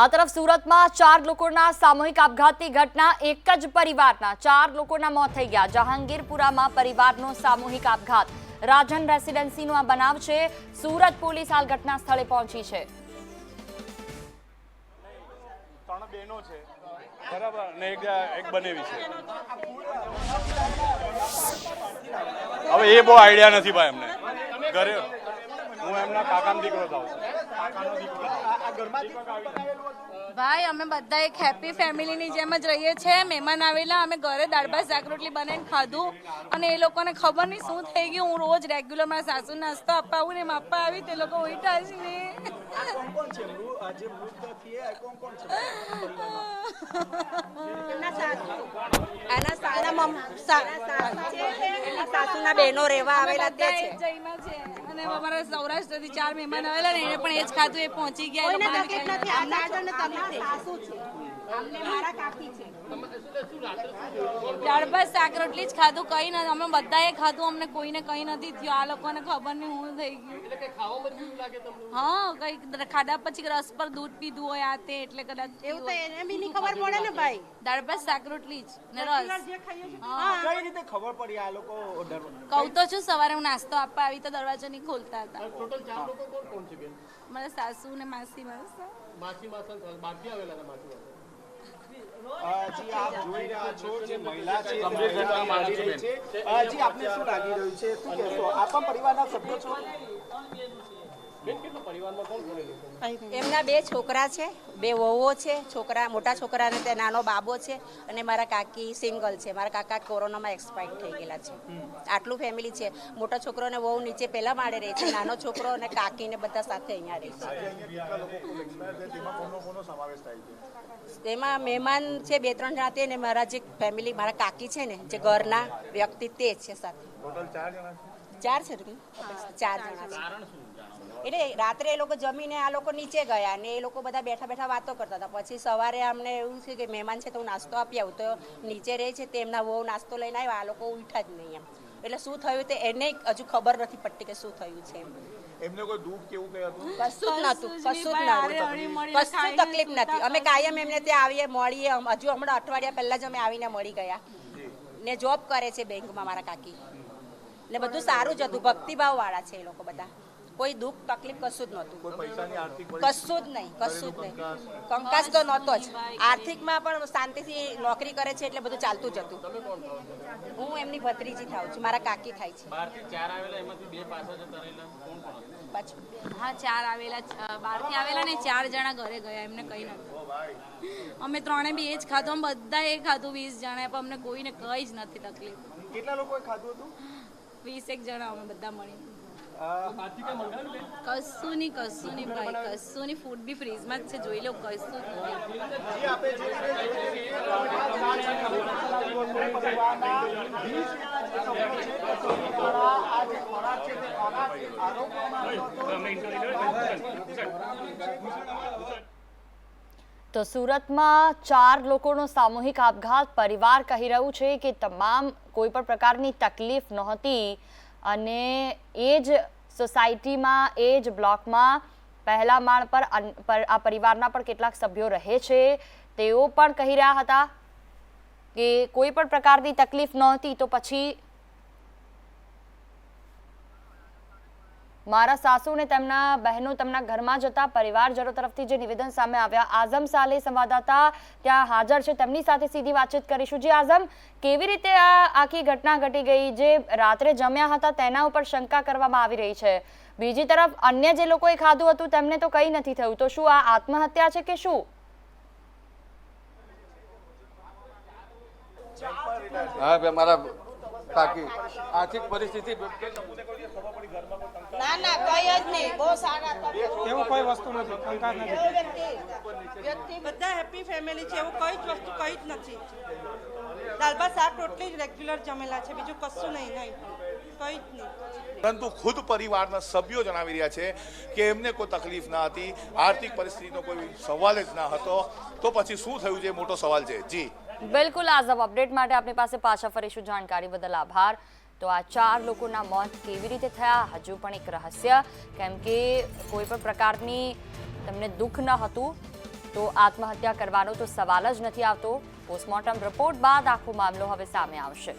આ તરફ સુરતમાં 4 લોકોના સામૂહિક આપઘાતની ઘટના, એક જ પરિવારના 4 લોકોના મોત થઈ ગયા। જહાંગીરપુરામાં પરિવારનો સામૂહિક આપઘાત। રાજન રેસિડેન્સીનો આ બનાવ છે। સુરત પોલીસ હાલ ઘટના સ્થળે પહોંચી છે। 3 બહેનો છે બરાબર ને એક બનેવી છે। હવે એ બહુ આઈડિયા નથી ભાઈ અમને। ઘરે હું એમના કાકાનો દીકરો થાઉં છું। કાકાનો દીકરો ભાઈ અમે બધા એક હેપી ફેમિલીની જેમ જ રહીએ છીએ। મહેમાન આવેલા, અમે ઘરે દાળ ભાત શાક રોટલી બનાવીને ખાધું અને એ લોકોને ખબર નહીં શું થઈ ગયું। હું રોજ રેગ્યુલર મારા સાસુ નાસ્તો આપવા આવું ને એમ આપવા આવી તે લોકો ઉઠા જ નહીં। સાસુના બહેનો રહેવા આવેલા તે છે અને અમારા સૌરાષ્ટ્રથી 4 મહેમાન આવેલા ને એને પણ એ જ ખાધું, એ પહોંચી ગયા। દાળ ભાત શાક રોટલી જ ખાધું, કઈ નથી। અમે બધાએ ખાધું, અમને કોઈને કઈ નથી થયું। આ લોકોને ખબર નહીં હું થઈ ગયું। હા, કઈ ખાધા પછી રસ પર દૂધ પીધું હોય આ તે, એટલે કદાચ એવું તો એને બી નહીં ખબર પડે ને ભાઈ। દાળ ભાત શાક રોટલી જ ને રસ। કઈ રીતે ખબર પડી આ લોકો ઓર્ડર? કહું તો છું, સવારે હું નાસ્તો આપવા આવી તો દરવાજો નહીં ખોલતા હતા। ટોટલ 4 લોકો કોણ છે બેન? મારા સાસુ ને માસી માસા। માસી બાકી આવેલા હતા માસી જી આપ જોઈ રહ્યા છો જે મહિલા છે ગંભીર ઘટના માની છે। જી આપને શું લાગી રહ્યું છે, શું કહેશો? આપ પણ પરિવારના સભ્યો છો? બેન કેટલા પરિવારમાં કોણ કોણ લોકો? એમના 2 છોકરા છે, 2 વહુઓ છે। છોકરા મોટા છોકરાને તે નાનો બાબો છે અને મારા કાકી સિંગલ છે। મારા કાકા કોરોનામાં એક્સપાયર થઈ ગયેલા છે। આટલું ફેમિલી છે। મોટા છોકરો ને વહુ નીચે પહેલા માળે રહે છે, નાનો છોકરો અને કાકી ને બધા સાથે અહીંયા રહે છે। એમાં મહેમાન છે 2-3 જણા તે ને મારા જે ફેમિલી મારા કાકી છે ને જે ઘરના વ્યક્તિ તે છે સાથે। ટોટલ 4 જણા 4 છે ને? 4 જણા છે। એટલે રાત્રે એ લોકો જમીને આ લોકો નીચે ગયા ને એ લોકો બધા બેઠા બેઠા વાતો કરતા હતા। પછી સવારે અમને એવું છે કે મહેમાન છે તો હું નાસ્તો આપી આવું, તો નીચે રહે છે તે એમના વહુ નાસ્તો લઈને આવ્યા, આ લોકો ઉઠા જ નહીં એમ। એટલે શું થયું તે એને હજુ ખબર નથી પડતી કે શું થયું છે એમ। એમને કોઈ દુઃખ કેવું કઈ હતું? કશું જ નતું, કશું જ નતું, કશું તકલીફ નથી। અમે કાયમ એમને ત્યાં આવીએ મળીએ। હજુ હમણાં અઠવાડિયા પહેલા જ અમે આવીને મળી ગયા ને જોબ કરે છે બેંકમાં મારા કાકી ને બધું સારું જ હતું। ભક્તિભાવ વાળા છે એ લોકો બધા, કોઈ દુઃખ તકલીફ કશું જ નહોતું, કોઈ પૈસાની આર્થિક કશું જ નહીં, કશું જ નહીં। કંકાસ તો નહોતો જ। આર્થિકમાં પણ શાંતિથી નોકરી કરે છે એટલે બધું ચાલતું જ હતું। હું એમની ભત્રીજી થાઉં છું, મારા કાકી થાય છે। 4 આવેલા એમાંથી 2 પાછા જતા રહેલા, કોણ કોણ? પાછું હા 4 આવેલા, 12થી આવેલા ને 4 જણા ઘરે ગયા, એમને કઈ નથી। અમે 3 બી એ જ ખાધું, અમે બધાએ ખાધું 20 જણા, પણ અમને કોઈને કઈ જ નથી તકલીફ। કેટલા લોકોએ ખાધું હતું? 20 જણા અમે બધા મળીને। બાકી કઈ મંગાવ્યું બેન? કશું નહીં ભાઈ, કશું નહીં। ફૂડ બી ફ્રીજમાં જ છે, જોઈ લો, કશું જ નથી। જી આપે જે પરિવારના 20 સભ્યો છે દ્વારા આ જે ખોરાક છે તે ખોરાક આરોપવામાં તો સુરતમાં 4 લોકોનો સામૂહિક આપઘાત। પરિવાર કહી રહ્યું છે કે તમામ કોઈ પણ પ્રકારની તકલીફ નહોતી અને એ જ સોસાયટીમાં, એ જ બ્લોકમાં પહેલા માળ પર આ પરિવારના પણ કેટલાક સભ્યો રહે છે। તેઓ પણ કહી રહ્યા હતા કે કોઈ પણ પ્રકારની તકલીફ નહોતી, તો પછી મારા સાસુ ને તેમના બહેનો તેમના ઘરમાં જતા પરિવારજનો તરફથી જે નિવેદન સામે આવ્યા। આઝમ સાલે સંવાદદાતા ત્યાં હાજર છે, તેમની સાથે સીધી વાતચીત કરીશું। જી આઝમ, કેવી રીતે આ આખી ઘટના ઘટી ગઈ? જે રાત્રે જમ્યા હતા તેના ઉપર શંકા કરવામાં આવી રહી છે, બીજી તરફ અન્ય જે લોકોએ ખાધું હતું તેમને તો કંઈ નથી થયું, તો શું આ આત્મહત્યા છે કે શું? હા, મારા કાકી આર્થિક પરિસ્થિતિ ના ના કઈ જ નહીં, બહુ સારા એવું કોઈ વસ્તુ નથી, કંકાસ નથી। વ્યક્તિ બધા હેપી ફેમિલી છે, એવું કઈ જ વસ્તુ કઈ જ નથી। દાળ ભાત શાક રોટલી જ રેગ્યુલર જમેલા છે, બીજું કશું નહીં, કઈ જ નહીં। પરંતુ ખુદ પરિવારના સભ્યો જણાવી રહ્યા છે કે એમને કોઈ તકલીફ ના હતી, આર્થિક પરિસ્થિતિનો કોઈ સવાલ જ ના હતો, તો પછી શું થયું છે મોટો સવાલ છે। જી બિલકુલ આઝમ, અપડેટ માટે આપણી પાસે પાછા ફરીશું। જાણકારી બદલ આભાર। તો આ 4 લોકોના મોત કેવી રીતે થયા હજુ પણ એક રહસ્ય, કેમ કે કોઈ પણ પ્રકારની તેમને દુઃખ ન હતું। તો આત્મહત્યા કરવાનો તો સવાલ જ નથી આવતો. પોસ્ટમોર્ટમ રિપોર્ટ બાદ આખો મામલો હવે સામે આવશે.